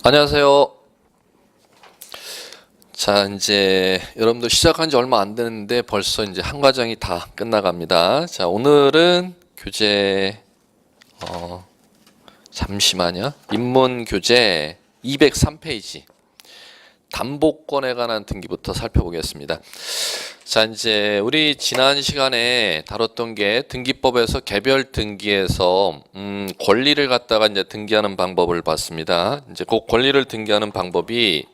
안녕하세요. 자, 이제 여러분들 시작한 지 얼마 안 됐는데 벌써 이제 한 과정이 다 끝나갑니다. 자, 오늘은 교재 잠시만요. 인문 교재 203페이지 담보권에 관한 등기부터 살펴보겠습니다. 자, 이제 우리 지난 시간에 다뤘던 게 등기법에서 개별 등기에서 권리를 갖다가 이제 등기하는 방법을 봤습니다. 이제 그 권리를 등기하는 방법이,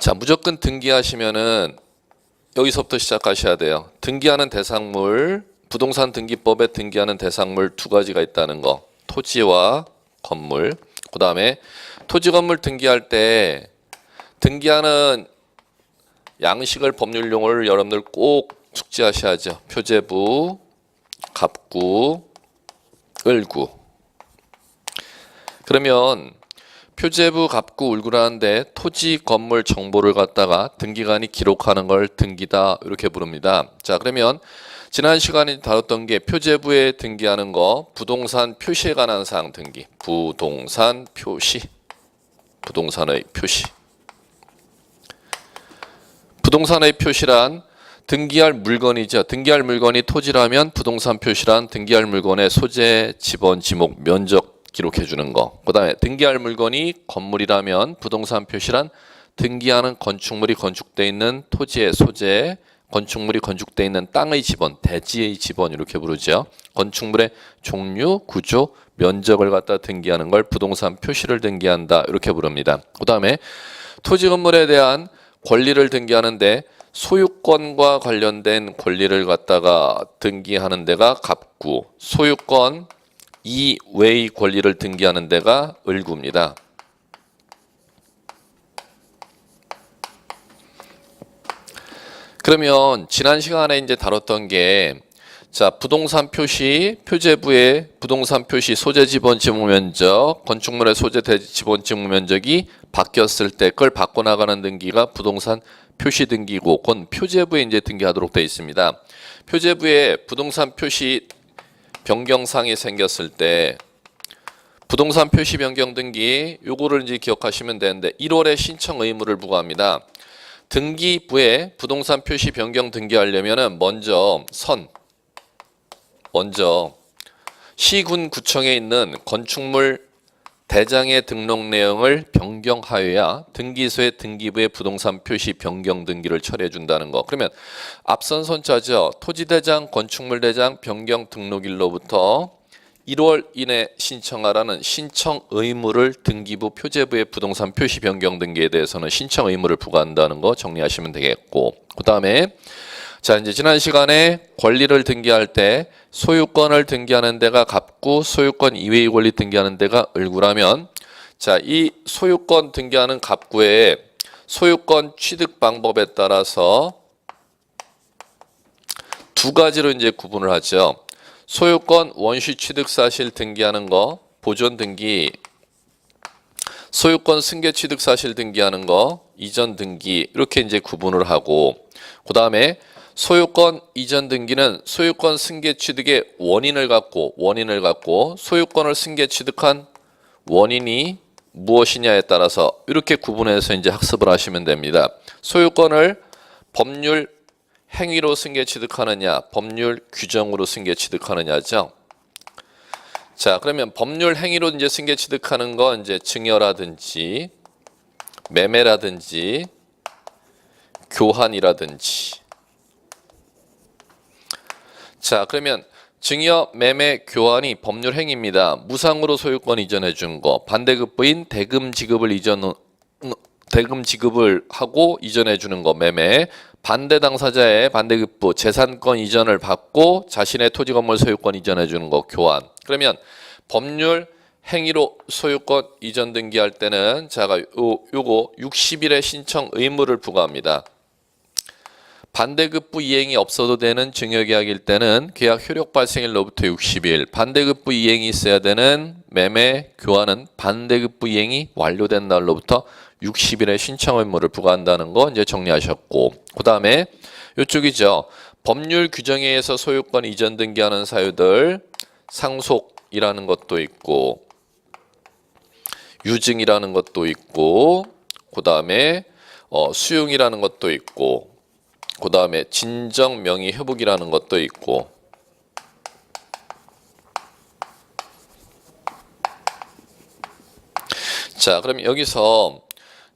자, 무조건 등기하시면은 여기서부터 시작하셔야 돼요. 등기하는 대상물, 부동산 등기법에 등기하는 대상물 두 가지가 있다는 거. 토지와 건물. 그 다음에 토지 건물 등기할 때 등기하는 양식을 법률 용어를 여러분들 꼭 숙지하셔야죠. 표제부, 갑구, 을구. 그러면 표제부, 갑구, 을구라는데 토지, 건물 정보를 갖다가 등기관이 기록하는 걸 등기다 이렇게 부릅니다. 자, 그러면 지난 시간에 다뤘던 게 표제부에 등기하는 거, 부동산 표시에 관한 사항 등기. 부동산 표시, 부동산의 표시. 부동산의 표시란 등기할 물건이죠. 등기할 물건이 토지라면 부동산 표시란 등기할 물건의 소재, 지번, 지목, 면적 기록해 주는 거. 그 다음에 등기할 물건이 건물이라면 부동산 표시란 등기하는 건축물이 건축되어 있는 토지의 소재, 건축물이 건축되어 있는 땅의 지번, 대지의 지번 이렇게 부르죠. 건축물의 종류, 구조, 면적을 갖다 등기하는 걸 부동산 표시를 등기한다 이렇게 부릅니다. 그 다음에 토지 건물에 대한 권리를 등기하는데 소유권과 관련된 권리를 갖다가 등기하는 데가 갑구, 소유권 이외의 권리를 등기하는 데가 을구입니다. 그러면 지난 시간에 이제 다뤘던 게, 자, 부동산 표시, 표제부의 부동산 표시 소재, 지번, 지목 면적, 건축물의 소재, 대지, 지번, 지목 면적이 바뀌었을 때 그걸 바꿔나가는 등기가 부동산 표시 등기고, 그건 표제부에 이제 등기하도록 되어 있습니다. 표제부에 부동산 표시 변경사항이 생겼을 때 부동산 표시 변경 등기 요거를 이제 기억하시면 되는데 1월에 신청 의무를 부과합니다. 등기부에 부동산 표시 변경 등기하려면은 먼저 시군 구청에 있는 건축물 대장의 등록 내용을 변경하여야 등기소에 등기부의 부동산 표시 변경 등기를 처리해 준다는 거. 그러면 앞선 손자죠. 토지대장, 건축물대장 변경 등록일로부터 1월 이내 신청하라는 신청 의무를 등기부 표제부의 부동산 표시 변경 등기에 대해서는 신청 의무를 부과한다는 거 정리하시면 되겠고, 그 다음에 자, 이제 지난 시간에 권리를 등기할 때 소유권을 등기하는 데가 갑구, 소유권 이외의 권리 등기하는 데가 을구라면, 자, 이 소유권 등기하는 갑구의 소유권 취득 방법에 따라서 두 가지로 이제 구분을 하죠. 소유권 원시 취득 사실 등기하는 거, 보존 등기, 소유권 승계 취득 사실 등기하는 거, 이전 등기 이렇게 이제 구분을 하고, 그 다음에 소유권 이전 등기는 소유권 승계 취득의 원인을 갖고 소유권을 승계 취득한 원인이 무엇이냐에 따라서 이렇게 구분해서 이제 학습을 하시면 됩니다. 소유권을 법률 행위로 승계 취득하느냐, 법률 규정으로 승계 취득하느냐죠. 자, 그러면 법률 행위로 이제 승계 취득하는 건 이제 증여라든지 매매라든지 교환이라든지. 자, 그러면 증여, 매매, 교환이 법률 행위입니다. 무상으로 소유권 이전해 준 거, 반대급부인 대금 지급을 하고 이전해 주는 거 매매, 반대 당사자의 반대급부 재산권 이전을 받고 자신의 토지 건물 소유권 이전해 주는 거 교환. 그러면 법률 행위로 소유권 이전 등기할 때는 자가 요거 60일의 신청 의무를 부과합니다. 반대급부 이행이 없어도 되는 증여계약일 때는 계약 효력 발생일로부터 60일, 반대급부 이행이 있어야 되는 매매, 교환은 반대급부 이행이 완료된 날로부터 60일의 신청 의무를 부과한다는 거 이제 정리하셨고, 그 다음에 이쪽이죠. 법률 규정에 의해서 소유권 이전 등기하는 사유들 상속이라는 것도 있고, 유증이라는 것도 있고, 그 다음에 수용이라는 것도 있고, 그 다음에 진정 명의 회복이라는 것도 있고, 자, 그럼 여기서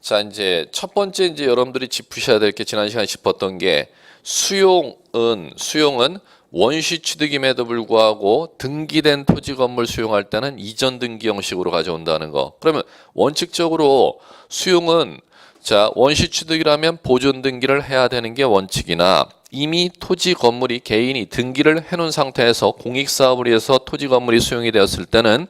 자 이제 첫 번째 이제 여러분들이 짚으셔야 될 게 지난 시간에 짚었던 게 수용은 원시 취득임에도 불구하고 등기된 토지 건물 수용할 때는 이전 등기 형식으로 가져온다는 거. 그러면 원칙적으로 수용은 자 원시 취득이라면 보존 등기를 해야 되는 게 원칙이나 이미 토지 건물이 개인이 등기를 해놓은 상태에서 공익사업을 위해서 토지 건물이 수용이 되었을 때는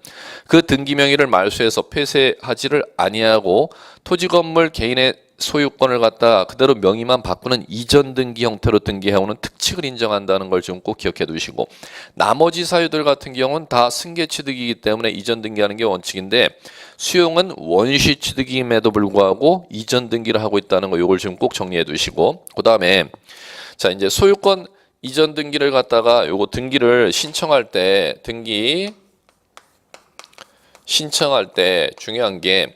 그 등기 명의를 말소해서 폐쇄하지를 아니하고 토지 건물 개인의 소유권을 갖다 그대로 명의만 바꾸는 이전 등기 형태로 등기해오는 특칙을 인정한다는 걸 좀 꼭 기억해 두시고, 나머지 사유들 같은 경우는 다 승계 취득이기 때문에 이전 등기하는 게 원칙인데 수용은 원시 취득임에도 불구하고 이전 등기를 하고 있다는 거, 요걸 좀 꼭 정리해 두시고, 그 다음에 자 이제 소유권 이전 등기를 갖다가 요거 등기를 신청할 때 신청할 때 중요한 게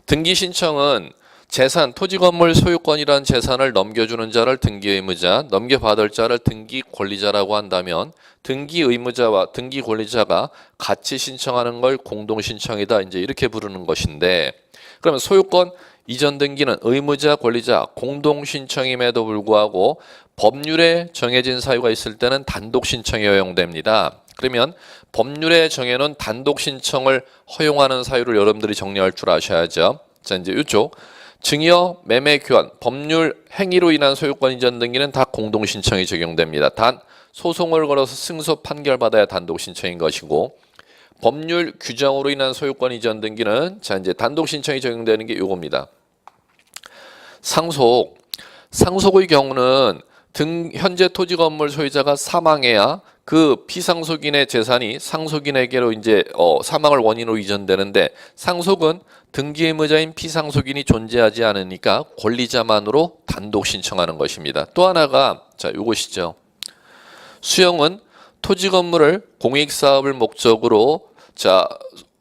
등기 신청은 재산, 토지 건물 소유권이란 재산을 넘겨주는 자를 등기 의무자, 넘겨받을 자를 등기 권리자라고 한다면 등기 의무자와 등기 권리자가 같이 신청하는 걸 공동 신청이다, 이제 이렇게 부르는 것인데, 그러면 소유권 이전 등기는 의무자, 권리자 공동 신청임에도 불구하고 법률에 정해진 사유가 있을 때는 단독 신청이 허용됩니다. 그러면 법률에 정해놓은 단독 신청을 허용하는 사유를 여러분들이 정리할 줄 아셔야죠. 자 이제 이쪽 증여, 매매, 교환, 법률 행위로 인한 소유권 이전 등기는 다 공동 신청이 적용됩니다. 단 소송을 걸어서 승소 판결받아야 단독 신청인 것이고, 법률 규정으로 인한 소유권 이전 등기는 자 이제 단독 신청이 적용되는 게 요겁니다. 상속의 경우는 현재 토지 건물 소유자가 사망해야 그 피상속인의 재산이 상속인에게로 이제 사망을 원인으로 이전되는데, 상속은 등기 의무자인 피상속인이 존재하지 않으니까 권리자만으로 단독 신청하는 것입니다. 또 하나가 자 요것이죠. 수용은 토지 건물을 공익 사업을 목적으로 자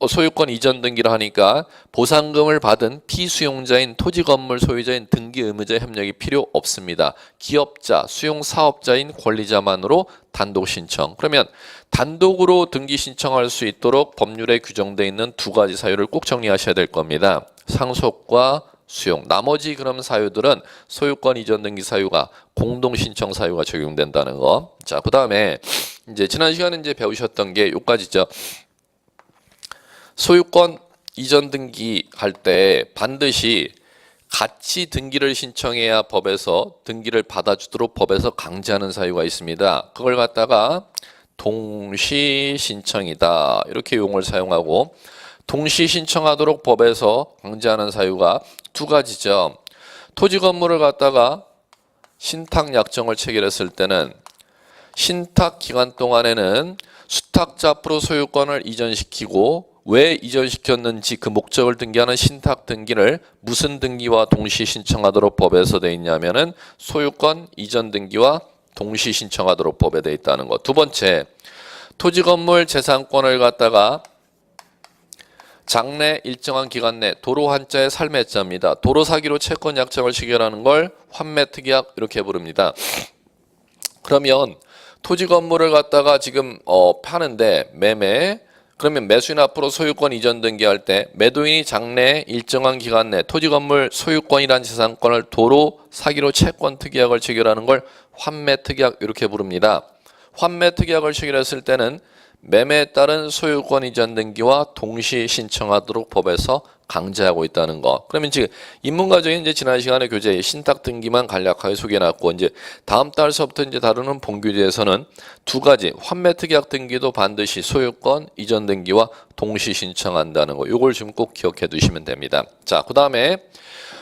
소유권 이전 등기를 하니까 보상금을 받은 피수용자인 토지 건물 소유자인 등기 의무자 협력이 필요 없습니다. 기업자, 수용 사업자인 권리자만으로 단독 신청. 그러면 단독으로 등기 신청할 수 있도록 법률에 규정되어 있는 두 가지 사유를 꼭 정리하셔야 될 겁니다. 상속과 수용. 나머지 그런 사유들은 소유권 이전 등기 사유가 공동 신청 사유가 적용된다는 거. 자, 그다음에 이제 지난 시간에 이제 배우셨던 게 요까지죠. 소유권 이전 등기 할 때 반드시 같이 등기를 신청해야 법에서 등기를 받아주도록 법에서 강제하는 사유가 있습니다. 그걸 갖다가 동시 신청이다, 이렇게 용어를 사용하고, 동시 신청하도록 법에서 강제하는 사유가 두 가지죠. 토지 건물을 갖다가 신탁 약정을 체결했을 때는 신탁 기간 동안에는 수탁자 앞으로 소유권을 이전시키고, 왜 이전시켰는지 그 목적을 등기하는 신탁 등기를 무슨 등기와 동시 신청하도록 법에서 돼 있냐면은 소유권 이전 등기와 동시 신청하도록 법에 돼 있다는 것. 두 번째, 토지 건물 재산권을 갖다가 장래 일정한 기간 내 도로 한자의 살매자입니다. 도로 사기로 채권 약정을 체결하는 걸 환매 특약 이렇게 부릅니다. 그러면 토지 건물을 갖다가 지금 파는데 매매, 그러면 매수인 앞으로 소유권 이전 등기할 때 매도인이 장래 일정한 기간 내 토지 건물 소유권이란 재산권을 도로 사기로 채권 특약을 체결하는 걸 환매 특약 이렇게 부릅니다. 환매 특약을 체결했을 때는 매매에 따른 소유권 이전 등기와 동시 신청하도록 법에서 강제하고 있다는 거. 그러면 지금 인문과정에 이제 지난 시간에 교재에 신탁 등기만 간략하게 소개해놨고, 이제 다음 달서부터 이제 다루는 본교재에서는 두 가지 환매 특약 등기도 반드시 소유권 이전 등기와 동시 신청한다는 거. 요걸 좀 꼭 기억해 두시면 됩니다. 자, 그다음에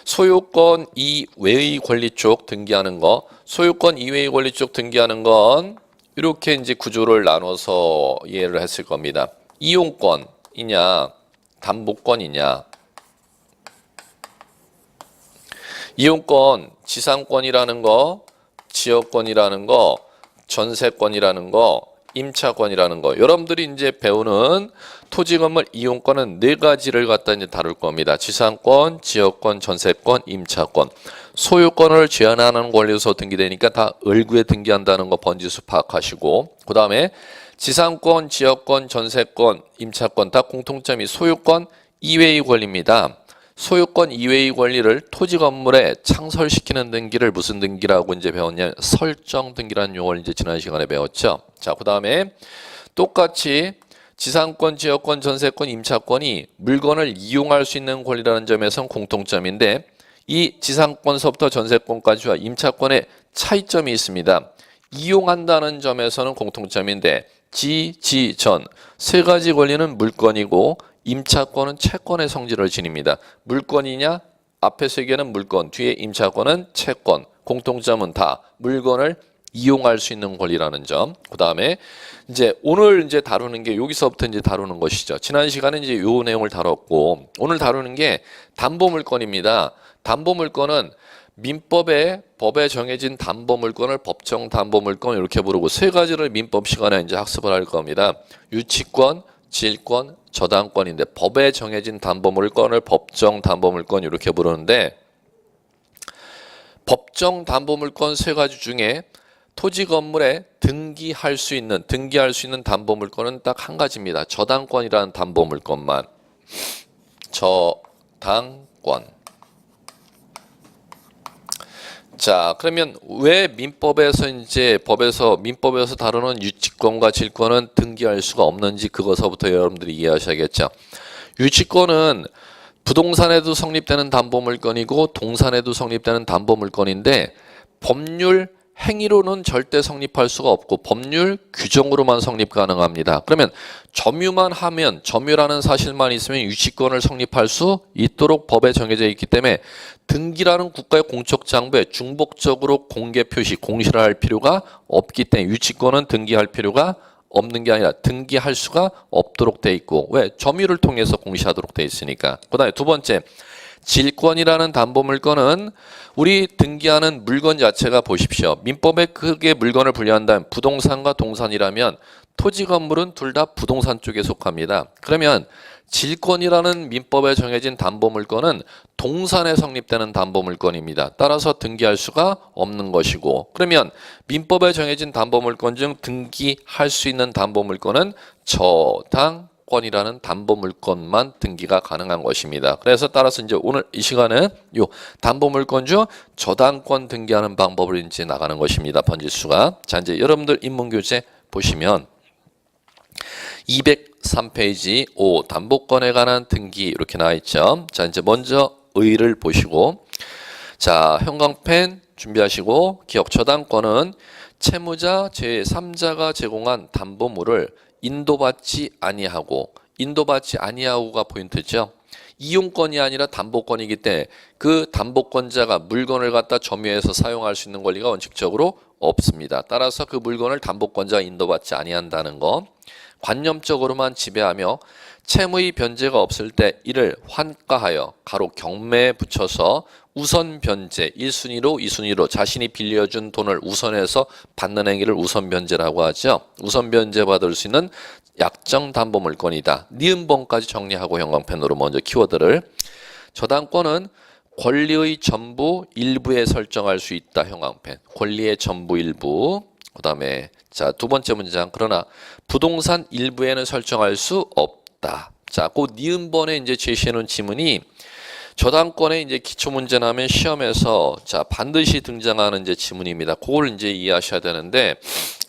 소유권 이외의 권리 쪽 등기하는 거. 소유권 이외의 권리 쪽 등기하는 건 이렇게 이제 구조를 나눠서 이해를 했을 겁니다. 이용권이냐, 담보권이냐. 이용권, 지상권이라는 거, 지역권이라는 거, 전세권이라는 거, 임차권이라는 거. 여러분들이 이제 배우는 토지 건물 이용권은 네 가지를 갖다 이제 다룰 겁니다. 지상권, 지역권, 전세권, 임차권. 소유권을 제한하는 권리에서 등기되니까 다 을구에 등기한다는 거 번지수 파악하시고, 그 다음에 지상권, 지역권, 전세권, 임차권 다 공통점이 소유권 이외의 권리입니다. 소유권 이외의 권리를 토지 건물에 창설시키는 등기를 무슨 등기라고 이제 배웠냐면 설정 등기라는 용어를 이제 지난 시간에 배웠죠. 자, 그 다음에 똑같이 지상권, 지역권, 전세권, 임차권이 물건을 이용할 수 있는 권리라는 점에서는 공통점인데 이 지상권서부터 전세권까지와 임차권의 차이점이 있습니다. 이용한다는 점에서는 공통점인데 지, 전 세 가지 권리는 물건이고 임차권은 채권의 성질을 지닙니다. 물건이냐? 앞에 세 개는 물건, 뒤에 임차권은 채권. 공통점은 다 물건을 이용할 수 있는 권리라는 점. 그 다음에 이제 오늘 이제 다루는 게 여기서부터 이제 다루는 것이죠. 지난 시간에 이제 요 내용을 다뤘고 오늘 다루는 게 담보물건입니다. 담보물건은 법에 정해진 담보물건을 법정 담보물건 이렇게 부르고 세 가지를 민법 시간에 이제 학습을 할 겁니다. 유치권, 질권, 저당권인데 법에 정해진 담보물건을 법정 담보물건 이렇게 부르는데 법정 담보물건 세 가지 중에 토지 건물에 등기할 수 있는 담보물건은 딱 한 가지입니다. 저당권이라는 담보물건만. 저당권. 자, 그러면 왜 민법에서 다루는 유치권과 질권은 등기할 수가 없는지 그것서부터 여러분들이 이해하셔야겠죠. 유치권은 부동산에도 성립되는 담보물건이고 동산에도 성립되는 담보물건인데 법률 행위로는 절대 성립할 수가 없고 법률 규정으로만 성립 가능합니다. 그러면 점유라는 사실만 있으면 유치권을 성립할 수 있도록 법에 정해져 있기 때문에 등기라는 국가의 공적 장부에 중복적으로 공개 표시, 공시를 할 필요가 없기 때문에 유치권은 등기할 필요가 없는 게 아니라 등기할 수가 없도록 돼 있고 왜? 점유를 통해서 공시하도록 돼 있으니까. 그 다음에 두 번째 질권이라는 담보물건은 우리 등기하는 물건 자체가 보십시오. 민법에 크게 물건을 분류한다면 부동산과 동산이라면 토지 건물은 둘 다 부동산 쪽에 속합니다. 그러면 질권이라는 민법에 정해진 담보물건은 동산에 성립되는 담보물건입니다. 따라서 등기할 수가 없는 것이고 그러면 민법에 정해진 담보물건 중 등기할 수 있는 담보물건은 저당권이라는 담보물건만 등기가 가능한 것입니다. 그래서 따라서 이제 오늘 이 시간은 요 담보물건 중 저당권 등기하는 방법을 이제 나가는 것입니다. 번지수가. 자, 이제 여러분들 인문교재 보시면 203페이지 5 담보권에 관한 등기 이렇게 나와 있죠. 자, 이제 먼저 의를 보시고 자, 형광펜 준비하시고 기억 저당권은 채무자 제3자가 제공한 담보물을 인도받지 아니하고가 포인트죠. 이용권이 아니라 담보권이기 때문에 그 담보권자가 물건을 갖다 점유해서 사용할 수 있는 권리가 원칙적으로 없습니다. 따라서 그 물건을 담보권자가 인도받지 아니한다는 거. 관념적으로만 지배하며 채무의 변제가 없을 때 이를 환가하여 가로 경매에 붙여서 우선 변제 1순위로 2순위로 자신이 빌려준 돈을 우선해서 받는 행위를 우선 변제라고 하죠. 우선 변제 받을 수 있는 약정 담보물건이다. 니은번까지 정리하고 형광펜으로 먼저 키워드를 저당권은 권리의 전부 일부에 설정할 수 있다. 형광펜 권리의 전부 일부. 그 다음에 자, 두 번째 문장 그러나 부동산 일부에는 설정할 수 없다. 자, 그 니은번에 이제 제시해 놓은 지문이 저당권의 이제 기초 문제 나면 시험에서 자, 반드시 등장하는 이제 지문입니다. 그걸 이제 이해하셔야 되는데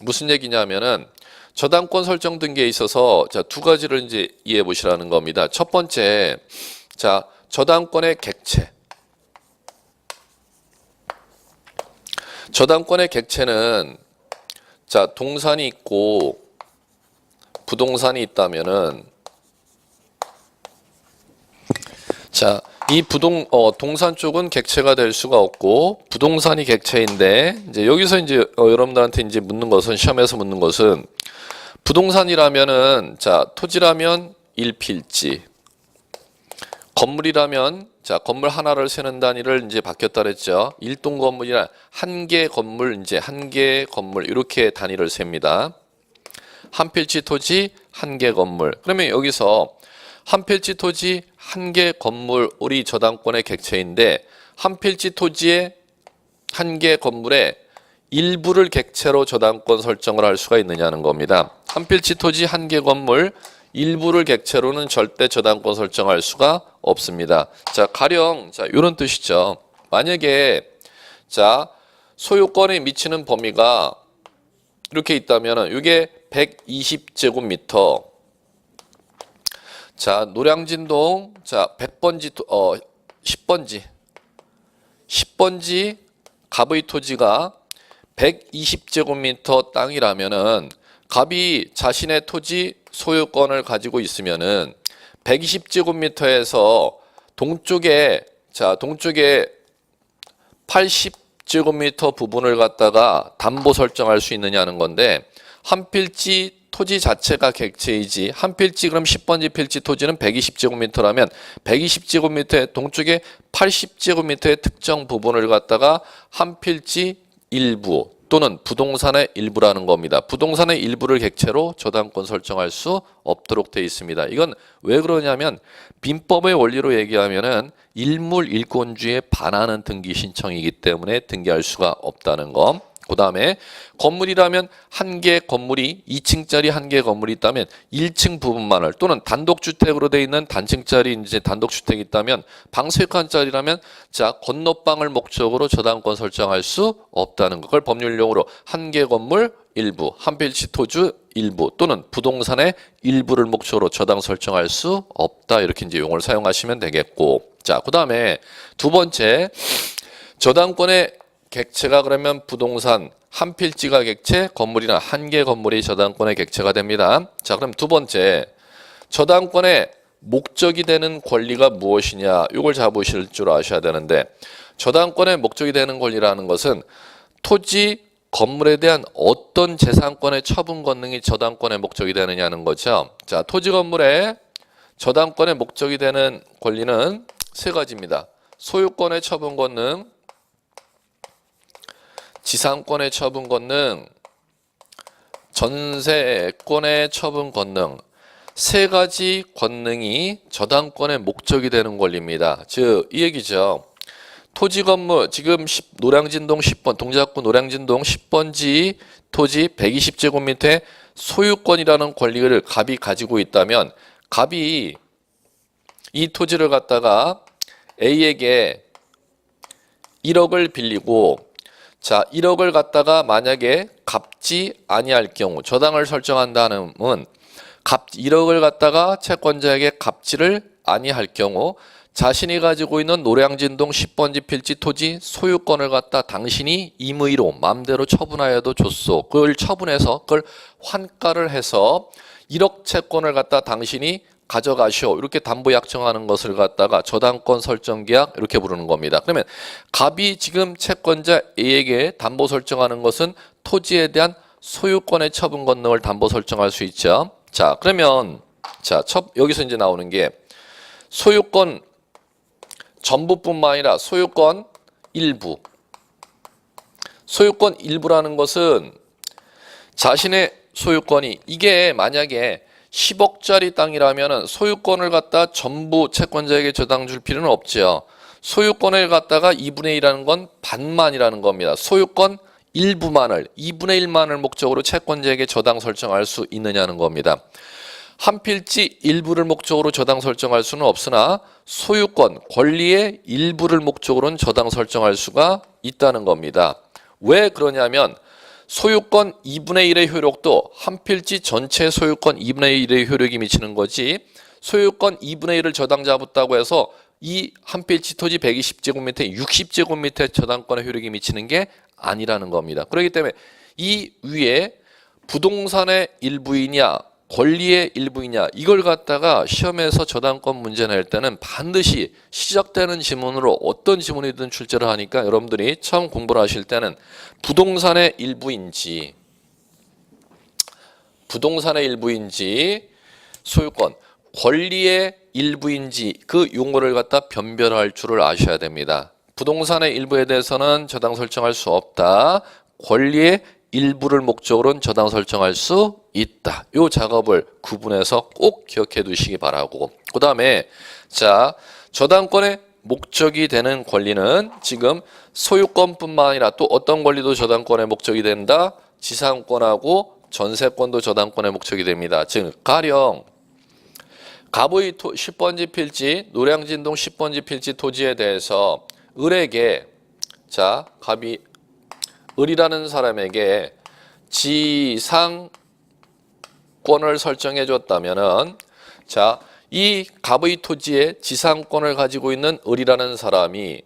무슨 얘기냐면은 저당권 설정 등기에 있어서 자, 두 가지를 이제 이해해 보시라는 겁니다. 첫 번째, 자, 저당권의 객체. 저당권의 객체는 자, 동산이 있고 부동산이 있다면은 자, 이 동산 쪽은 객체가 될 수가 없고 부동산이 객체인데 이제 여기서 이제 여러분들한테 이제 묻는 것은 시험에서 묻는 것은 부동산이라면은 자, 토지라면 1필지 건물이라면 자, 건물 하나를 세는 단위를 이제 바뀌었다 그랬죠. 1동 건물이나 한 개 건물 이제 한 개 건물 이렇게 단위를 셉니다. 한 필지 토지 한 개 건물. 그러면 여기서 한 필지 토지 한 개 건물이 저당권의 객체인데 한 필지 토지의 한 개 건물에 일부를 객체로 저당권 설정을 할 수가 있느냐는 겁니다. 한 필지 토지 한 개 건물 일부를 객체로는 절대 저당권 설정할 수가 없습니다. 자, 가령 이런 뜻이죠. 만약에 소유권에 미치는 범위가 이렇게 있다면은 이게 120제곱미터. 자, 노량진동 100번지 10번지 갑의 토지가 120제곱미터 땅이라면은 갑이 자신의 토지 소유권을 가지고 있으면은 120제곱미터에서 동쪽에 80제곱미터 부분을 갖다가 담보 설정할 수 있느냐는 건데 한 필지 토지 자체가 객체이지 한 필지 그럼 10번지 필지 토지는 120제곱미터라면 120제곱미터의 동쪽에 80제곱미터의 특정 부분을 갖다가 한 필지 일부 또는 부동산의 일부라는 겁니다. 부동산의 일부를 객체로 저당권 설정할 수 없도록 되어 있습니다. 이건 왜 그러냐면 민법의 원리로 얘기하면은 일물일권주의에 반하는 등기 신청이기 때문에 등기할 수가 없다는 거. 그 다음에 건물이라면 한 개 건물이 2층짜리 한 개 건물이 있다면 1층 부분만을 또는 단독주택으로 되어 있는 단층짜리 이제 단독주택이 있다면 방 3칸짜리라면 건너방을 목적으로 저당권 설정할 수 없다는 것. 그걸 법률용어로 한 개 건물 일부, 한 필지 토지 일부 또는 부동산의 일부를 목적으로 저당 설정할 수 없다. 이렇게 이제 용어를 사용하시면 되겠고. 자, 그 다음에 두 번째 저당권의 객체가 그러면 부동산 한 필지가 객체, 건물이나 한 개 건물이 저당권의 객체가 됩니다. 자, 그럼 두 번째 저당권의 목적이 되는 권리가 무엇이냐 이걸 잡으실 줄 아셔야 되는데 저당권의 목적이 되는 권리라는 것은 토지 건물에 대한 어떤 재산권의 처분 권능이 저당권의 목적이 되느냐는 거죠. 자, 토지 건물의 저당권의 목적이 되는 권리는 세 가지입니다. 소유권의 처분 권능, 지상권의 처분 권능, 전세권의 처분 권능, 세 가지 권능이 저당권의 목적이 되는 권리입니다. 즉, 이 얘기죠. 토지 건물, 지금 노량진동 10번, 동작구 노량진동 10번지 토지 120제곱미터의 소유권이라는 권리를 갑이 가지고 있다면 갑이 이 토지를 갖다가 A에게 1억을 빌리고 1억을 갖다가 만약에 갚지 아니할 경우 저당을 설정한다는 1억을 갖다가 채권자에게 갚지를 아니할 경우 자신이 가지고 있는 노량진동 10번지 필지 토지 소유권을 갖다 당신이 임의로 마음대로 처분하여도 줬소. 그걸 처분해서 그걸 환가를 해서 1억 채권을 갖다 당신이 가져가시오. 이렇게 담보 약정하는 것을 갖다가 저당권 설정 계약 이렇게 부르는 겁니다. 그러면 갑이 지금 채권자 A에게 담보 설정하는 것은 토지에 대한 소유권의 처분 권능을 담보 설정할 수 있죠. 자, 그러면 여기서 이제 나오는 게 소유권 전부뿐만 아니라 소유권 일부. 소유권 일부라는 것은 자신의 소유권이 이게 만약에 10억짜리 땅이라면 소유권을 갖다 전부 채권자에게 저당 줄 필요는 없죠. 소유권을 갖다가 2분의 1이라는 건 반만이라는 겁니다. 소유권 일부만을 2분의 1만을 목적으로 채권자에게 저당 설정할 수 있느냐는 겁니다. 한 필지 일부를 목적으로 저당 설정할 수는 없으나 소유권, 권리의 일부를 목적으로는 저당 설정할 수가 있다는 겁니다. 왜 그러냐면 소유권 2분의 1의 효력도 한 필지 전체 소유권 2분의 1의 효력이 미치는 거지 소유권 2분의 1을 저당 잡았다고 해서 이 한 필지 토지 120제곱미터에 60제곱미터의 저당권의 효력이 미치는 게 아니라는 겁니다. 그렇기 때문에 이 위에 부동산의 일부이냐 권리의 일부이냐 이걸 갖다가 시험에서 저당권 문제 낼 때는 반드시 시작되는 지문으로 어떤 지문이든 출제를 하니까 여러분들이 처음 공부를 하실 때는 부동산의 일부인지 소유권 권리의 일부인지 그 용어를 갖다 변별할 줄을 아셔야 됩니다. 부동산의 일부에 대해서는 저당 설정할 수 없다. 권리의 일부를 목적으로는 저당 설정할 수 있다. 이 작업을 구분해서 꼭 기억해 두시기 바라고. 그 다음에 자, 저당권의 목적이 되는 권리는 지금 소유권뿐만 아니라 또 어떤 권리도 저당권의 목적이 된다. 지상권하고 전세권도 저당권의 목적이 됩니다. 즉 가령 갑의 10번지 필지, 노량진동 10번지 필지 토지에 대해서 을에게 자, 갑이 을이라는 사람에게 지상권을 설정해 줬다면은 자, 이 갑의 토지에 지상권을 가지고 있는 을이라는 사람이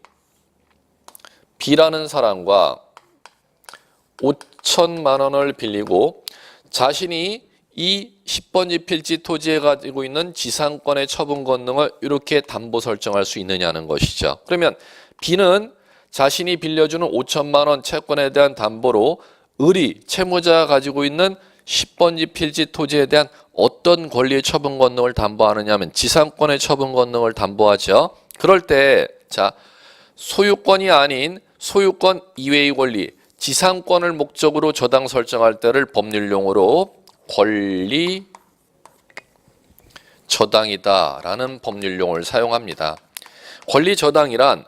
B라는 사람과 5천만 원을 빌리고 자신이 이 10번지 필지 토지에 가지고 있는 지상권의 처분 권능을 이렇게 담보 설정할 수 있느냐는 것이죠. 그러면 B는 자신이 빌려주는 5천만 원 채권에 대한 담보로 을이 채무자가 가지고 있는 10번지 필지 토지에 대한 어떤 권리의 처분 권능을 담보하느냐 하면 지상권의 처분 권능을 담보하죠. 그럴 때 자, 소유권이 아닌 소유권 이외의 권리, 지상권을 목적으로 저당 설정할 때를 법률 용어로 권리 저당이다라는 법률 용어를 사용합니다. 권리 저당이란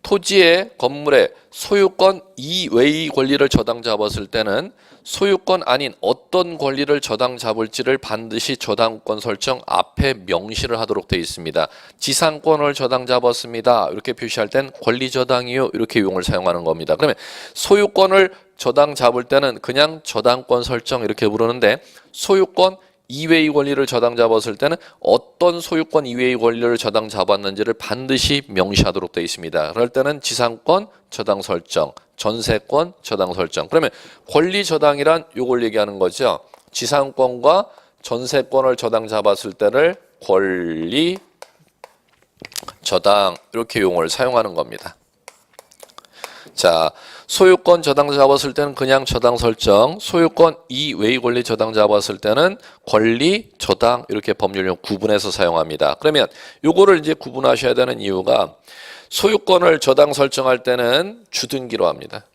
토지의 건물의 소유권 이외의 권리를 저당 잡았을 때는 소유권 아닌 어떤 권리를 저당 잡을지를 반드시 저당권 설정 앞에 명시를 하도록 되어 있습니다. 지상권을 저당 잡았습니다. 이렇게 표시할 땐 권리 저당이요. 이렇게 용어를 사용하는 겁니다. 그러면 소유권을 저당 잡을 때는 그냥 저당권 설정 이렇게 부르는데 소유권 이외의 권리를 저당 잡았을 때는 어떤 소유권 이외의 권리를 저당 잡았는지를 반드시 명시하도록 되어 있습니다. 그럴 때는 지상권 저당 설정, 전세권 저당 설정. 그러면 권리 저당이란 요걸 얘기하는 거죠. 지상권과 전세권을 저당 잡았을 때를 권리 저당 이렇게 용어를 사용하는 겁니다. 자, 소유권 저당 잡았을 때는 그냥 저당 설정, 소유권 이외의 권리 저당 잡았을 때는 권리 저당 이렇게 법률용 구분해서 사용합니다. 그러면 요거를 이제 구분하셔야 되는 이유가 소유권을 저당 설정할 때는 주등기로 합니다.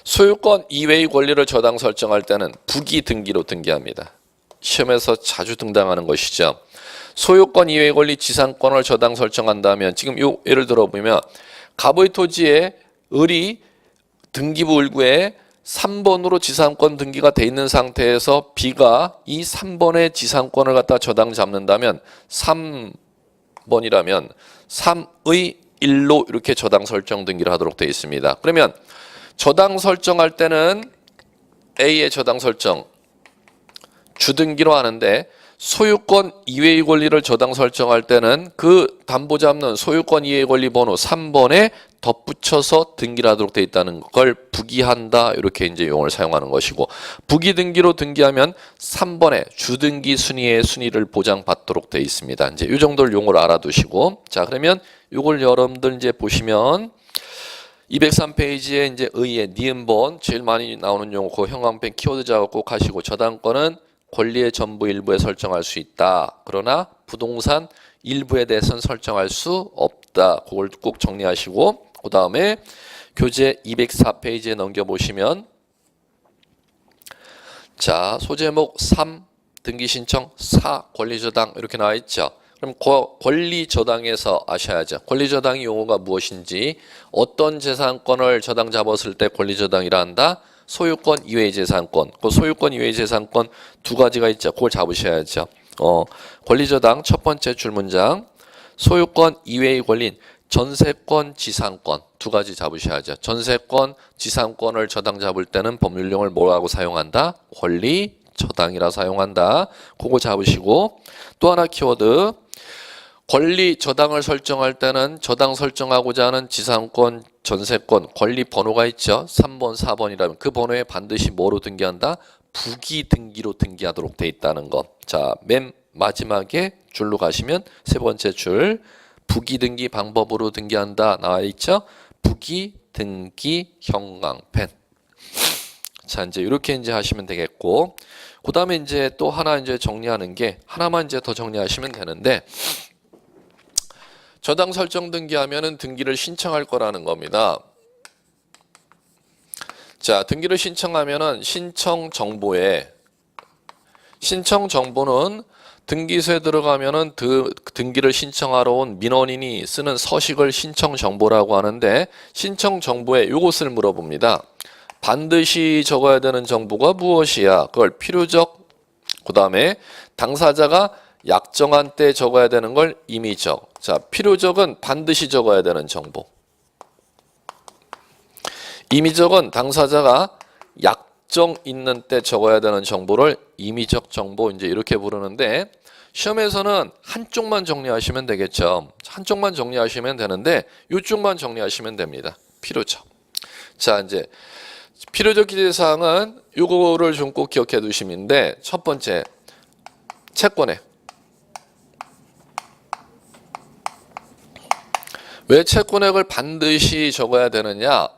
소유권 이외의 권리를 저당 설정할 때는 부기 등기로 등기합니다. 시험에서 자주 등장하는 것이죠. 소유권 이외의 권리 지상권을 저당 설정한다면 지금 요 예를 들어 보면 갑의 토지에 을이 등기부 을구에 3번으로 지상권 등기가 돼 있는 상태에서 B가 이 3번의 지상권을 갖다 저당 잡는다면 3번이라면 3의 1로 이렇게 저당 설정 등기를 하도록 되어 있습니다. 그러면 저당 설정할 때는 A의 저당 설정 주등기로 하는데 소유권 이외의 권리를 저당 설정할 때는 그 담보 잡는 소유권 이외의 권리 번호 3번에 덧붙여서 등기를 하도록 되어 있다는 걸 부기한다 이렇게 이제 용어를 사용하는 것이고 부기 등기로 등기하면 3번에 주등기 순위의 순위를 보장받도록 되어 있습니다. 이제 이 정도를 용어를 알아두시고 자 그러면 이걸 여러분들 이제 보시면 203페이지에 이제 의의 니은번 제일 많이 나오는 용어 그 형광펜 키워드 작업 꼭 하시고 저당권은 권리의 전부 일부에 설정할 수 있다. 그러나 부동산 일부에 대해서는 설정할 수 없다. 그걸 꼭 정리하시고 그 다음에 교재 204페이지에 넘겨보시면 자 소제목 3 등기신청 4 권리저당 이렇게 나와 있죠. 그럼 권리저당에서 아셔야죠. 권리저당의 용어가 무엇인지 어떤 재산권을 저당 잡았을 때 권리저당이라 한다. 소유권 이외의 재산권, 그 소유권 이외의 재산권 두 가지가 있죠. 그걸 잡으셔야죠. 권리저당 첫 번째 줄문장 소유권 이외의 권리인 전세권, 지상권 두 가지 잡으셔야죠. 전세권, 지상권을 저당 잡을 때는 법률용어를 뭐라고 사용한다? 권리저당이라 사용한다. 그거 잡으시고 또 하나 키워드 권리 저당을 설정할 때는 저당 설정하고자 하는 지상권, 전세권, 권리 번호가 있죠. 3번, 4번이라면 그 번호에 반드시 뭐로 등기한다? 부기 등기로 등기하도록 돼 있다는 거. 자, 맨 마지막에 줄로 가시면 세 번째 줄 부기 등기 방법으로 등기한다 나와 있죠. 부기 등기 형광펜. 자, 이제 이렇게 이제 하시면 되겠고, 그 다음에 이제 또 하나 이제 정리하는 게 하나만 이제 더 정리하시면 되는데. 저당 설정 등기하면은 등기를 신청할 거라는 겁니다. 자, 등기를 신청하면은 신청 정보는 등기소에 들어가면은 등기를 신청하러 온 민원인이 쓰는 서식을 신청 정보라고 하는데, 신청 정보에 요것을 물어봅니다. 반드시 적어야 되는 정보가 무엇이야? 그걸 필요적, 그 다음에 당사자가 약정한 때 적어야 되는 걸 임의적. 자, 필요적은 반드시 적어야 되는 정보. 임의적은 당사자가 약정 있는 때 적어야 되는 정보를 임의적 정보, 이제 이렇게 부르는데, 시험에서는 한쪽만 정리하시면 되겠죠. 한쪽만 정리하시면 되는데 이쪽만 정리하시면 됩니다. 필요적. 자, 이제 필요적 기재사항은 요거를 좀 꼭 기억해 두시면 돼. 첫 번째, 채권액. 왜 채권액을 반드시 적어야 되느냐?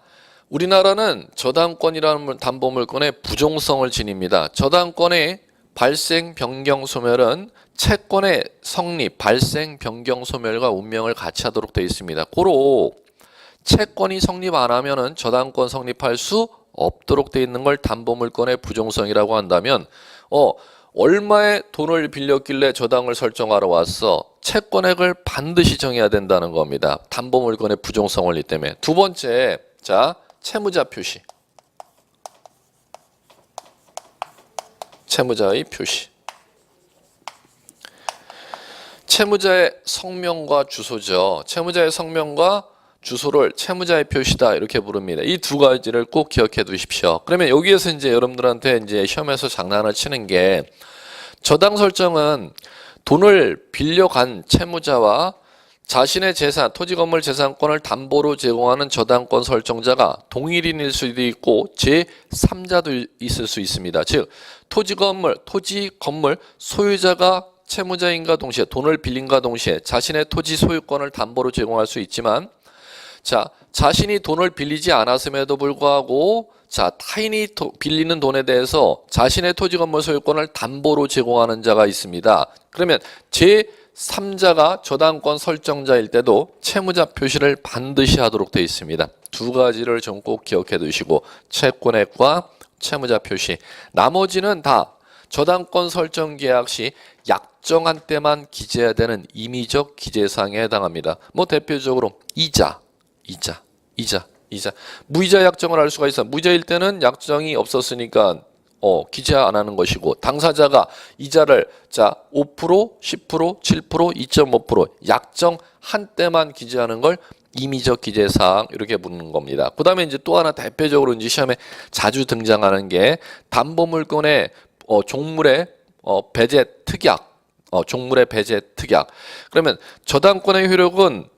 우리나라는 저당권이라는 담보물건의 부종성을 지닙니다. 저당권의 발생, 변경, 소멸은 채권의 성립, 발생, 변경, 소멸과 운명을 같이 하도록 되어 있습니다. 고로 채권이 성립 안 하면은 저당권 성립할 수 없도록 되어 있는 걸 담보물건의 부종성이라고 한다면, 얼마의 돈을 빌렸길래 저당을 설정하러 왔어? 채권액을 반드시 정해야 된다는 겁니다. 담보물건의 부종성 원리 때문에. 두 번째, 자, 채무자 표시. 채무자의 표시. 채무자의 성명과 주소죠. 채무자의 성명과 주소를 채무자의 표시다 이렇게 부릅니다. 이 두 가지를 꼭 기억해 두십시오. 그러면 여기에서 이제 여러분들한테 이제 시험에서 장난을 치는 게, 저당 설정은 돈을 빌려간 채무자와 자신의 재산, 토지 건물 재산권을 담보로 제공하는 저당권 설정자가 동일인일 수도 있고 제3자도 있을 수 있습니다. 즉 토지 건물 소유자가 채무자인과 동시에, 돈을 빌린과 동시에 자신의 토지 소유권을 담보로 제공할 수 있지만, 자, 자신이 돈을 빌리지 않았음에도 불구하고 타인이 빌리는 돈에 대해서 자신의 토지 건물 소유권을 담보로 제공하는 자가 있습니다. 그러면 제3자가 저당권 설정자일 때도 채무자 표시를 반드시 하도록 되어 있습니다. 두 가지를 좀 꼭 기억해 두시고, 채권액과 채무자 표시. 나머지는 다 저당권 설정 계약 시 약정한 때만 기재해야 되는 임의적 기재사항에 해당합니다. 뭐 대표적으로 이자. 무이자 약정을 할 수가 있어. 무이자일 때는 약정이 없었으니까 기재 안 하는 것이고, 당사자가 이자를 5%, 10%, 7%, 2.5% 약정한 때만 기재하는 걸 임의적 기재사항 이렇게 부르는 겁니다. 그 다음에 이제 또 하나 대표적으로 이제 시험에 자주 등장하는 게 담보물건의 종물의 배제 특약. 종물의 배제 특약. 그러면 저당권의 효력은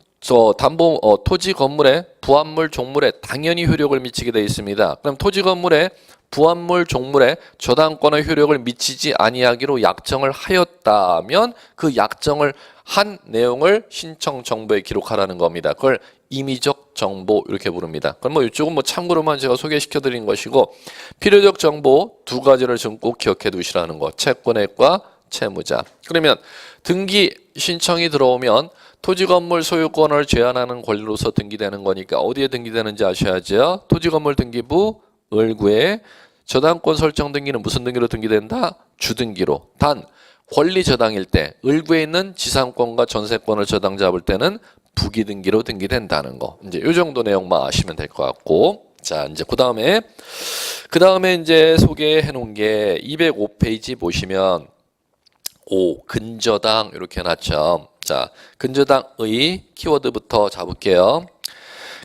토지 건물의 부합물 종물에 당연히 효력을 미치게 되어 있습니다. 그럼 토지 건물의 부합물 종물에 저당권의 효력을 미치지 아니하기로 약정을 하였다면 그 약정을 한 내용을 신청 정보에 기록하라는 겁니다. 그걸 임의적 정보 이렇게 부릅니다. 그럼 이쪽은 참고로만 제가 소개시켜 드린 것이고, 필요적 정보 두 가지를 좀 꼭 기억해 두시라는 거. 채권액과 채무자. 그러면 등기 신청이 들어오면 토지 건물 소유권을 제한하는 권리로서 등기되는 거니까 어디에 등기되는지 아셔야죠. 토지 건물 등기부 을구에 저당권 설정 등기는 무슨 등기로 등기된다? 주등기로. 단 권리 저당일 때 을구에 있는 지상권과 전세권을 저당 잡을 때는 부기 등기로 등기된다는 거. 이제 이 정도 내용만 아시면 될 것 같고, 자, 이제 그 다음에 이제 소개해 놓은 게 205페이지 보시면 근저당 이렇게 해놨죠. 자, 근저당의 키워드부터 잡을게요.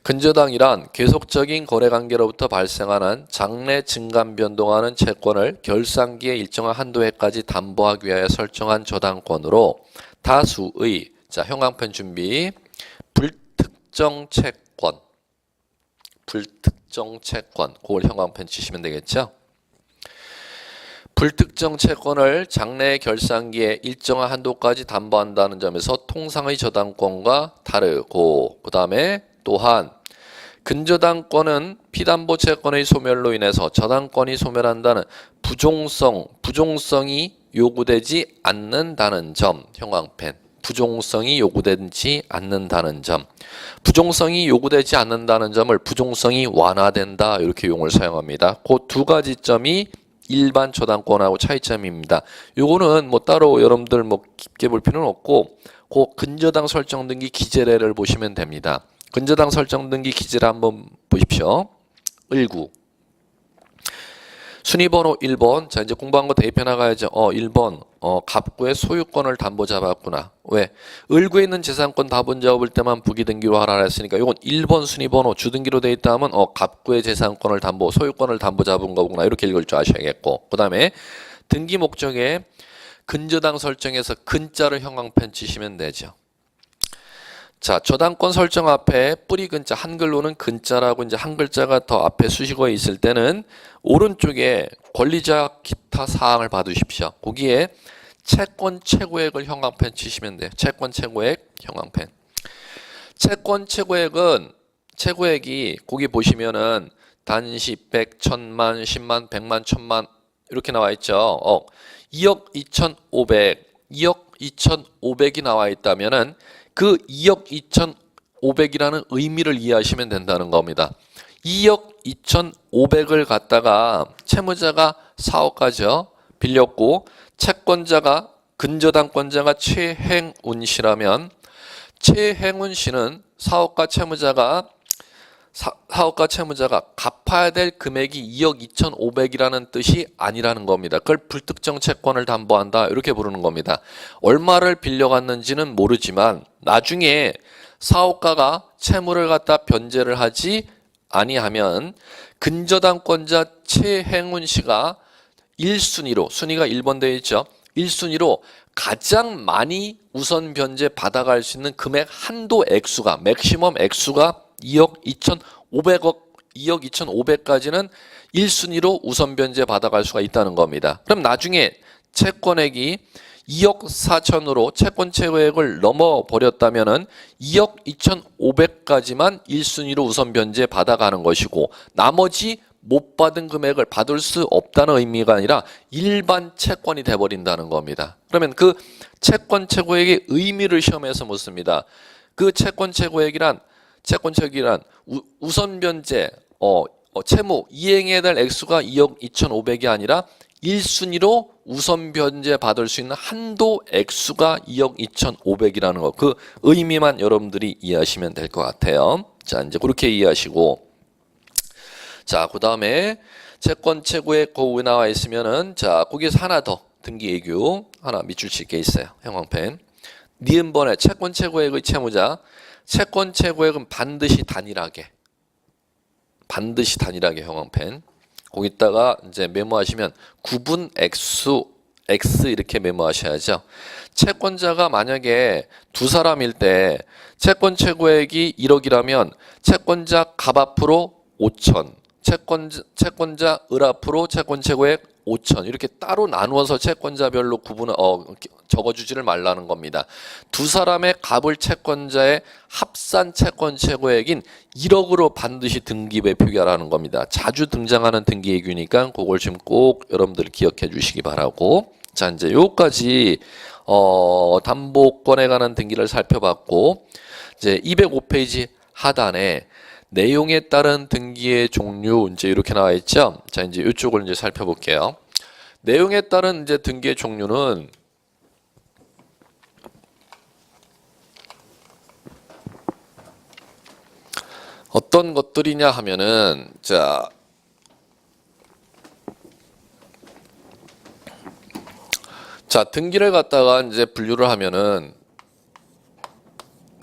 근저당이란 계속적인 거래관계로부터 발생하는 장래 증감 변동하는 채권을 결산기의 일정한 한도에까지 담보하기 위하여 설정한 저당권으로 다수의, 형광펜 준비, 불특정 채권, 그걸 형광펜 치시면 되겠죠. 불특정 채권을 장래 결산기에 일정한 한도까지 담보한다는 점에서 통상의 저당권과 다르고, 그 다음에 또한 근저당권은 피담보 채권의 소멸로 인해서 저당권이 소멸한다는 부종성이 요구되지 않는다는 점, 형광펜. 부종성이 요구되지 않는다는 점. 부종성이 요구되지 않는다는 점을 부종성이 완화된다 이렇게 용어를 사용합니다. 그 두 가지 점이 일반 저당권하고 차이점입니다. 요거는 뭐 따로 여러분들 뭐 깊게 볼 필요는 없고 그 근저당 설정 등기 기재례를 보시면 됩니다. 근저당 설정 등기 기재례 한번 보십시오. 19 순위번호 1번. 자, 이제 공부한 거 대입해 나가야죠. 1번. 갑구의 소유권을 담보 잡았구나. 왜? 을구에 있는 재산권 다분 잡을 때만 부기등기로 하라 했으니까 이건 1번 순위번호 주등기로 돼 있다 하면 갑구의 재산권을 담보, 소유권을 담보 잡은 거구나. 이렇게 읽을 줄 아셔야겠고. 그다음에 등기 목적에 근저당 설정해서 근자를 형광펜 치시면 되죠. 자, 저당권 설정 앞에 뿌리 근자, 한글로는 근자라고 이제 한 글자가 더 앞에 수식어에 있을 때는 오른쪽에 권리자 기타 사항을 봐두십시오. 거기에 채권 최고액을 형광펜 치시면 돼요. 채권 최고액 형광펜. 채권 최고액은 최고액이 거기 보시면은 단시 100, 1000만, 10만, 100만, 1000만 이렇게 나와 있죠. 2억 2,500, 2억 2,500이 나와 있다면은 그 2억 2,500이라는 의미를 이해하시면 된다는 겁니다. 2억 2,500을 갖다가 채무자가 4억까지요 빌렸고 채권자가 근저당권자가 최행운 씨라면 최행운 씨는 사업가 채무자가 갚아야 될 금액이 2억 2,500이라는 뜻이 아니라는 겁니다. 그걸 불특정 채권을 담보한다 이렇게 부르는 겁니다. 얼마를 빌려갔는지는 모르지만 나중에 사업가가 채무를 갖다 변제를 하지 아니하면 근저당권자 최행운 씨가 1순위로 순위가 1번 되어 있죠. 1순위로 가장 많이 우선 변제 받아갈 수 있는 금액 한도 액수가 맥시멈 액수가 2억 2,500까지는 1순위로 우선 변제 받아갈 수가 있다는 겁니다. 그럼 나중에 채권액이 2억 4천으로 채권 최고액을 넘어버렸다면은 2억 2,500까지만 1순위로 우선 변제 받아가는 것이고 나머지 못 받은 금액을 받을 수 없다는 의미가 아니라 일반 채권이 돼버린다는 겁니다. 그러면 그 채권 최고액의 의미를 시험에서 묻습니다. 그 채권 최고액이란 우선 변제 채무 이행해야 될 액수가 2억 2,500이 아니라 1순위로 우선 변제 받을 수 있는 한도 액수가 2억 2,500이라는 거. 그 의미만 여러분들이 이해하시면 될 것 같아요. 자, 이제 그렇게 이해하시고 자, 그다음에 채권 최고액 거기에 나와 있으면은 자, 거기에서 하나 더 등기 예규 하나 밑줄 칠게 있어요. 형광펜. 니은번에 채권 최고액의 채무자. 채권 최고액은 반드시 단일하게 형광펜. 거기다가 이제 메모하시면 구분 액수 X 이렇게 메모하셔야죠. 채권자가 만약에 두 사람일 때 채권 최고액이 1억이라면 채권자 갑 앞으로 5천, 채권자 을 앞으로 채권 최고액 5천 이렇게 따로 나누어서 채권자별로 적어주지를 말라는 겁니다. 두 사람의 갑을 채권자의 합산 채권 최고액인 1억으로 반드시 등기부에 표기하라는 겁니다. 자주 등장하는 등기 예규니까 그걸 지금 꼭 여러분들 기억해 주시기 바라고. 자, 이제 요까지 담보권에 관한 등기를 살펴봤고 이제 205페이지 하단에 내용에 따른 등기의 종류 이제 이렇게 나와 있죠. 자, 이제 이쪽을 이제 살펴볼게요. 내용에 따른 이제 등기의 종류는 어떤 것들이냐 하면은 자, 등기를 갖다가 이제 분류를 하면은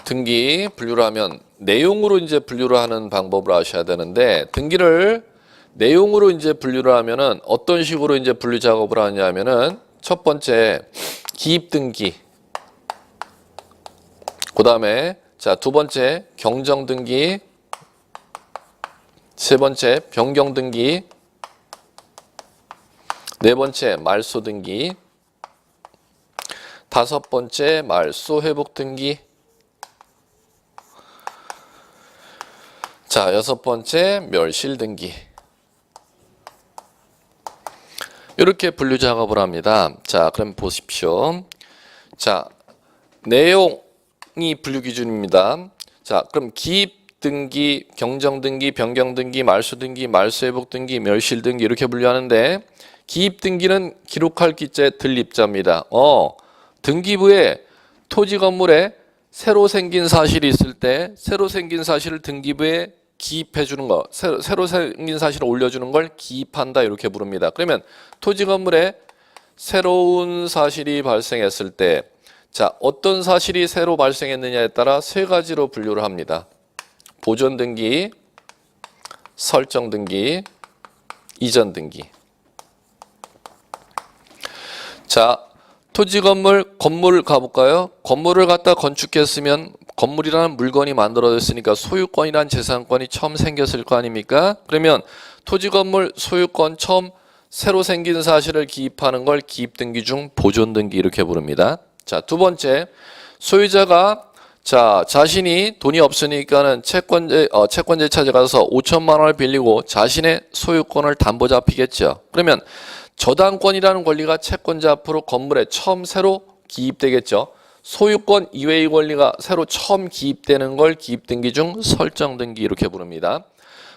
등기 분류를 하면 내용으로 이제 분류를 하는 방법을 아셔야 되는데 등기를 내용으로 이제 분류를 하면은 어떤 식으로 이제 분류 작업을 하냐면은 첫 번째 기입 등기, 그다음에 자, 두 번째 경정 등기, 세 번째 변경 등기, 네 번째 말소 등기, 다섯 번째 말소 회복 등기, 자, 여섯 번째 멸실 등기. 이렇게 분류 작업을 합니다. 자, 그럼 보십시오. 자, 내용이 분류기준입니다. 자, 그럼 기입 등기, 경정 등기, 변경 등기, 말소 등기, 말소 회복 등기, 멸실 등기 이렇게 분류하는데 기입 등기는 기록할 기자의 들립자입니다. 등기부에 토지 건물에 새로 생긴 사실이 있을 때 새로 생긴 사실을 등기부에 기입해 주는 거, 새로 생긴 사실을 올려주는 걸 기입한다 이렇게 부릅니다. 그러면 토지 건물에 새로운 사실이 발생했을 때 자, 어떤 사실이 새로 발생했느냐에 따라 세 가지로 분류를 합니다. 보존 등기, 설정 등기, 이전 등기. 자, 토지 건물 가볼까요? 건물을 갖다 건축했으면 건물이라는 물건이 만들어졌으니까 소유권이란 재산권이 처음 생겼을 거 아닙니까? 그러면 토지 건물 소유권 처음 새로 생긴 사실을 기입하는 걸 기입 등기 중 보존 등기 이렇게 부릅니다. 자, 두 번째, 소유자가 자신이 돈이 없으니까는 채권자 찾아가서 5천만 원을 빌리고 자신의 소유권을 담보 잡히겠죠. 그러면 저당권이라는 권리가 채권자 앞으로 건물에 처음 새로 기입되겠죠. 소유권 이외의 권리가 새로 처음 기입되는 걸 기입 등기 중 설정 등기 이렇게 부릅니다.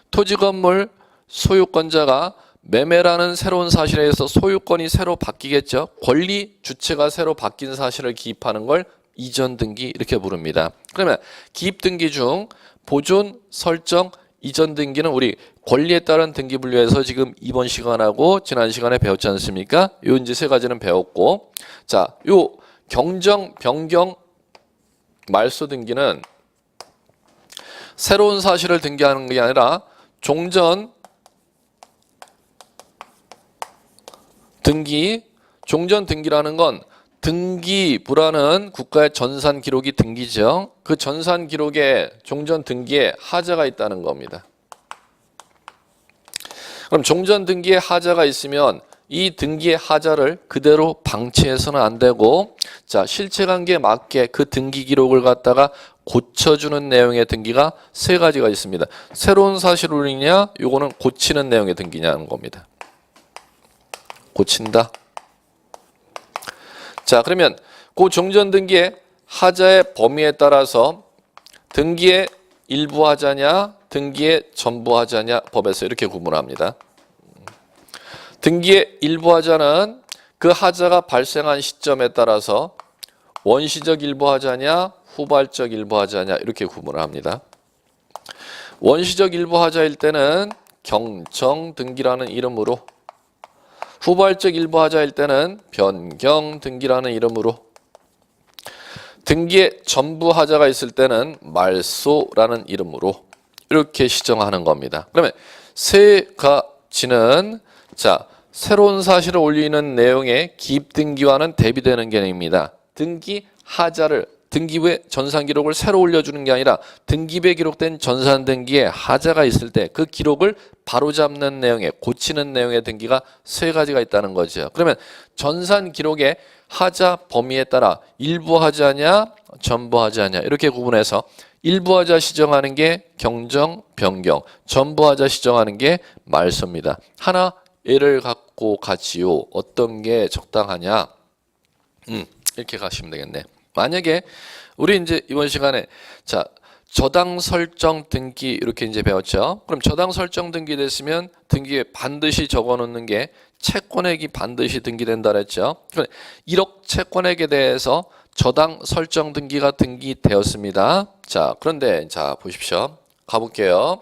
토지 건물 소유권자가 매매라는 새로운 사실에 의해서 소유권이 새로 바뀌겠죠. 권리 주체가 새로 바뀐 사실을 기입하는 걸 이전 등기 이렇게 부릅니다. 그러면 기입 등기 중 보존, 설정, 이전 등기는 우리 권리에 따른 등기 분류에서 지금 이번 시간하고 지난 시간에 배웠지 않습니까? 요 이제 세 가지는 배웠고, 자, 요 경정, 변경, 말소 등기는 새로운 사실을 등기하는 게 아니라 종전 등기, 종전 등기라는 건 등기부라는 국가의 전산 기록이 등기죠. 그 전산 기록에 종전 등기에 하자가 있다는 겁니다. 그럼 종전 등기에 하자가 있으면 이 등기의 하자를 그대로 방치해서는 안 되고, 자, 실체관계에 맞게 그 등기 기록을 갖다가 고쳐주는 내용의 등기가 세 가지가 있습니다. 새로운 사실을 올리냐, 요거는 고치는 내용의 등기냐는 겁니다. 고친다. 자, 그러면 그 종전 등기의 하자의 범위에 따라서 등기의 일부 하자냐, 등기의 전부 하자냐 법에서 이렇게 구분합니다. 등기의 일부 하자는 그 하자가 발생한 시점에 따라서 원시적 일부 하자냐, 후발적 일부 하자냐 이렇게 구분을 합니다. 원시적 일부 하자일 때는 경정 등기라는 이름으로, 후발적 일부 하자일 때는 변경 등기라는 이름으로, 등기의 전부 하자가 있을 때는 말소라는 이름으로 이렇게 시정하는 겁니다. 그러면 세 가지는 자, 새로운 사실을 올리는 내용의 기입 등기와는 대비되는 개념입니다. 등기 하자를 등기부에 전산 기록을 새로 올려주는 게 아니라 등기부에 기록된 전산 등기에 하자가 있을 때 그 기록을 바로잡는 내용의, 고치는 내용의 등기가 세 가지가 있다는 거죠. 그러면 전산 기록의 하자 범위에 따라 일부 하자냐, 전부 하자냐 이렇게 구분해서 일부 하자 시정하는 게 경정, 변경, 전부 하자 시정하는 게 말소입니다. 하나 예를 갖고 가지요. 어떤 게 적당하냐? 이렇게 가시면 되겠네. 만약에 우리 이제 이번 시간에 자, 저당 설정 등기 이렇게 이제 배웠죠. 그럼 저당 설정 등기 됐으면 등기에 반드시 적어 놓는 게 채권액이 반드시 등기된다 그랬죠. 1억 채권액에 대해서 저당 설정 등기가 등기되었습니다. 자, 그런데 자, 보십시오. 가볼게요.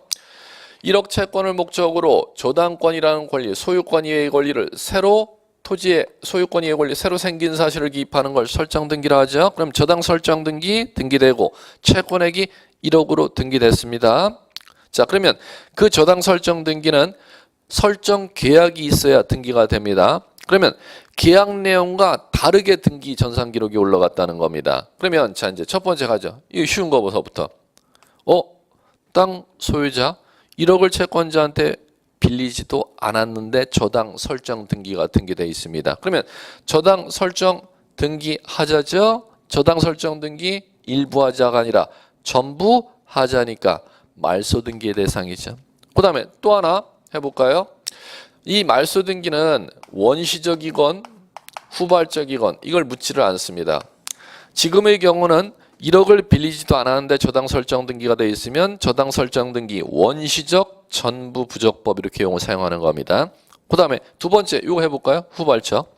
1억 채권을 목적으로 저당권이라는 권리, 소유권 이외의 권리를 새로 토지의 소유권 이외의 권리 새로 생긴 사실을 기입하는 걸 설정 등기라 하죠. 그럼 저당 설정 등기 등기되고 채권액이 1억으로 등기됐습니다. 자, 그러면 그 저당 설정 등기는 설정 계약이 있어야 등기가 됩니다. 그러면 계약 내용과 다르게 등기 전산 기록이 올라갔다는 겁니다. 그러면 자, 이제 첫 번째 가죠. 이 쉬운 거부터. 땅 소유자 1억을 채권자한테 빌리지도 않았는데 저당 설정 등기가 등기되어 있습니다. 그러면 저당 설정 등기 하자죠. 저당 설정 등기 일부 하자가 아니라 전부 하자니까 말소 등기의 대상이죠. 그 다음에 또 하나 해볼까요? 이 말소 등기는 원시적이건 후발적이건 이걸 묻지를 않습니다. 지금의 경우는 1억을 빌리지도 않았는데 저당 설정 등기가 되어 있으면 저당 설정 등기 원시적 전부 부적법 이렇게 용어 사용하는 겁니다. 그 다음에 두 번째 이거 해볼까요? 후발적.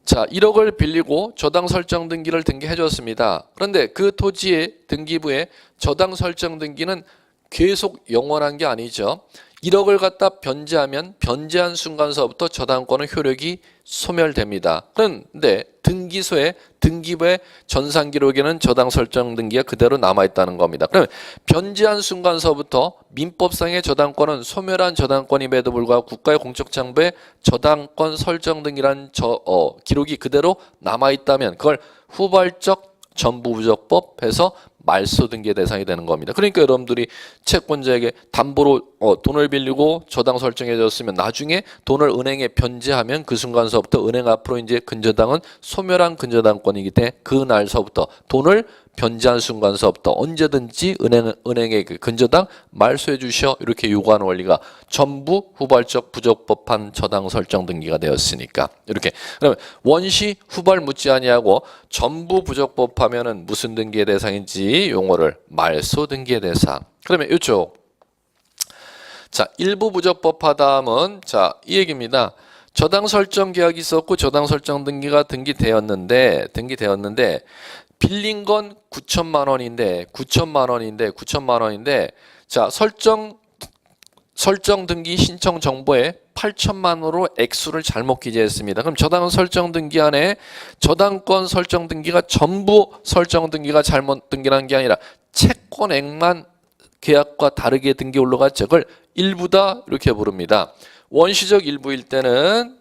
자, 1억을 빌리고 저당 설정 등기를 등기해 줬습니다. 그런데 그 토지의 등기부에 저당 설정 등기는 계속 영원한 게 아니죠. 1억을 갖다 변제하면 변제한 순간서부터 저당권의 효력이 소멸됩니다. 그런데 등기소에 등기부의 전산 기록에는 저당 설정 등기가 그대로 남아있다는 겁니다. 그러면 변제한 순간서부터 민법상의 저당권은 소멸한 저당권임에도 불구하고 국가의 공적장부에 저당권 설정 등기란 기록이 그대로 남아있다면 그걸 후발적 전부부적법 해서 말소 등기의 대상이 되는 겁니다. 그러니까 여러분들이 채권자에게 담보로 돈을 빌리고 저당 설정해 줬으면 나중에 돈을 은행에 변제하면 그 순간서부터 은행 앞으로 이제 근저당은 소멸한 근저당권이기 때문에 그 날서부터 돈을 변제한 순간서부터 언제든지 은행에 그 근저당 말소해 주시오 이렇게 요구하는 원리가 전부 후발적 부적법한 저당 설정 등기가 되었으니까 이렇게. 그러면 원시 후발 묻지 아니하고 전부 부적법하면은 무슨 등기의 대상인지 용어를 말소 등기의 대상. 그러면 이쪽 자 일부 부적법하다음은 자 이 얘기입니다. 저당 설정 계약이 있었고 저당 설정 등기가 등기되었는데 빌린 건 9천만 원인데 자 설정 등기 신청 정보에 8천만 원으로 액수를 잘못 기재했습니다. 그럼 저당 설정 등기 안에 저당권 설정 등기가 전부 설정 등기가 잘못 등기한 게 아니라 채권액만 계약과 다르게 등기 올라갔죠. 그걸 일부다 이렇게 부릅니다. 원시적 일부일 때는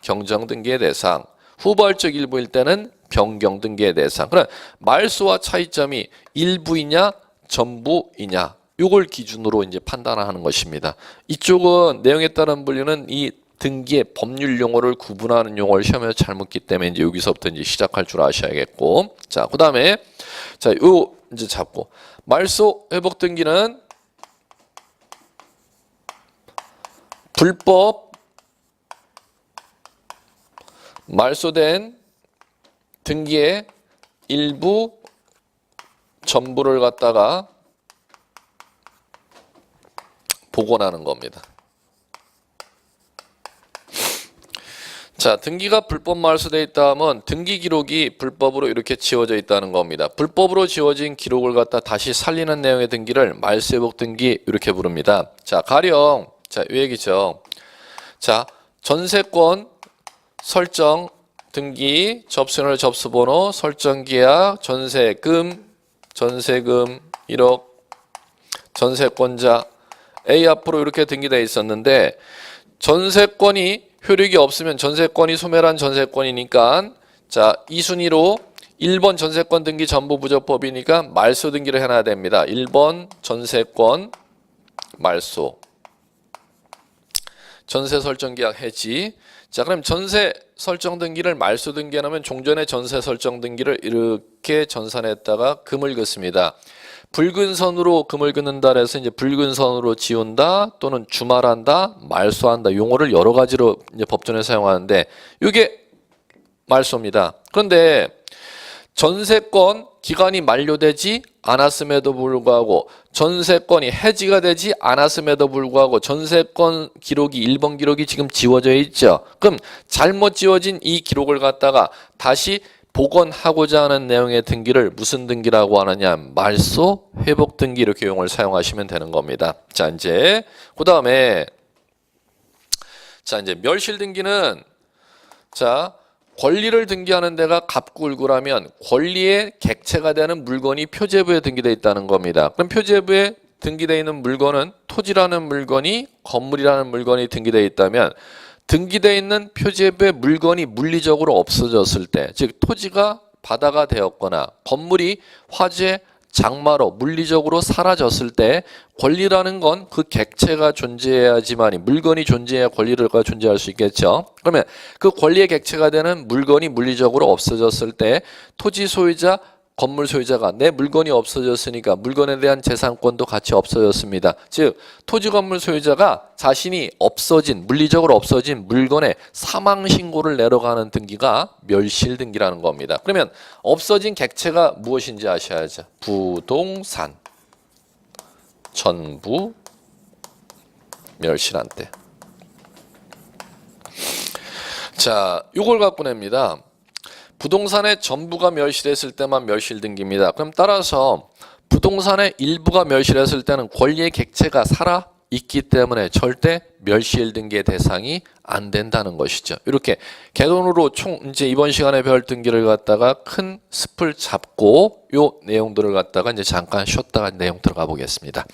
경정 등기의 대상, 후발적 일부일 때는 변경 등기의 대상. 그럼 말소와 차이점이 일부이냐 전부이냐 요걸 기준으로 이제 판단하는 것입니다. 이쪽은 내용에 따른 분류는 이 등기의 법률 용어를 구분하는 용어를 시험에서 잘 묻기 때문에 이제 여기서부터 이제 시작할 줄 아셔야겠고. 자, 그다음에 자, 요 이제 잡고 말소 회복 등기는 불법 말소된 등기의 일부 전부를 갖다가 복원하는 겁니다. 자, 등기가 불법 말소되어 있다 하면 등기 기록이 불법으로 이렇게 지워져 있다는 겁니다. 불법으로 지워진 기록을 갖다 다시 살리는 내용의 등기를 말소회복 등기 이렇게 부릅니다. 자, 가령 자, 이 얘기죠. 자, 전세권 설정 등기 접수인월 접수번호 설정계약 전세금 1억 전세권자 A 앞으로 이렇게 등기되어 있었는데 전세권이 효력이 없으면 전세권이 소멸한 전세권이니까 자, 이 순위로 1번 전세권 등기 전부 부적법이니까 말소 등기를 해놔야 됩니다. 1번 전세권 말소 전세 설정 계약 해지. 자, 그럼 전세 설정 등기를 말소 등기해 놓으면 종전의 전세 설정 등기를 이렇게 전산했다가 금을 긋습니다. 붉은 선으로 금을 긋는다 해서 이제 붉은 선으로 지운다 또는 주말한다, 말소한다 용어를 여러 가지로 이제 법전에 사용하는데 이게 말소입니다. 그런데 전세권 기간이 만료되지 않았음에도 불구하고 전세권이 해지가 되지 않았음에도 불구하고 전세권 기록이 1번 기록이 지금 지워져 있죠. 그럼 잘못 지워진 이 기록을 갖다가 다시 복원하고자 하는 내용의 등기를 무슨 등기라고 하느냐? 말소 회복 등기 이렇게 용어를 사용하시면 되는 겁니다. 자, 이제 그다음에 자, 이제 멸실 등기는 자, 권리를 등기하는 데가 갑구을구라면 권리의 객체가 되는 물건이 표제부에 등기되어 있다는 겁니다. 그럼 표제부에 등기되어 있는 물건은 토지라는 물건이 건물이라는 물건이 등기되어 있다면 등기되어 있는 표제부의 물건이 물리적으로 없어졌을 때, 즉 토지가 바다가 되었거나 건물이 화재, 장마로 물리적으로 사라졌을 때 권리라는 건 그 객체가 존재해야지만이 물건이 존재해야 권리가 존재할 수 있겠죠. 그러면 그 권리의 객체가 되는 물건이 물리적으로 없어졌을 때 토지 소유자 건물 소유자가 내 물건이 없어졌으니까 물건에 대한 재산권도 같이 없어졌습니다. 즉 토지 건물 소유자가 자신이 없어진 물리적으로 없어진 물건의 사망 신고를 내려가는 등기가 멸실 등기라는 겁니다. 그러면 없어진 객체가 무엇인지 아셔야죠. 부동산 전부 멸실한때. 자, 이걸 갖고 냅니다. 부동산의 전부가 멸실했을 때만 멸실 등기입니다. 그럼 따라서 부동산의 일부가 멸실했을 때는 권리의 객체가 살아 있기 때문에 절대 멸실 등기의 대상이 안 된다는 것이죠. 이렇게 개론으로 총 이제 이번 시간에 배울 등기를 갖다가 큰 습을 잡고 요 내용들을 갖다가 이제 잠깐 쉬었다가 내용 들어가 보겠습니다.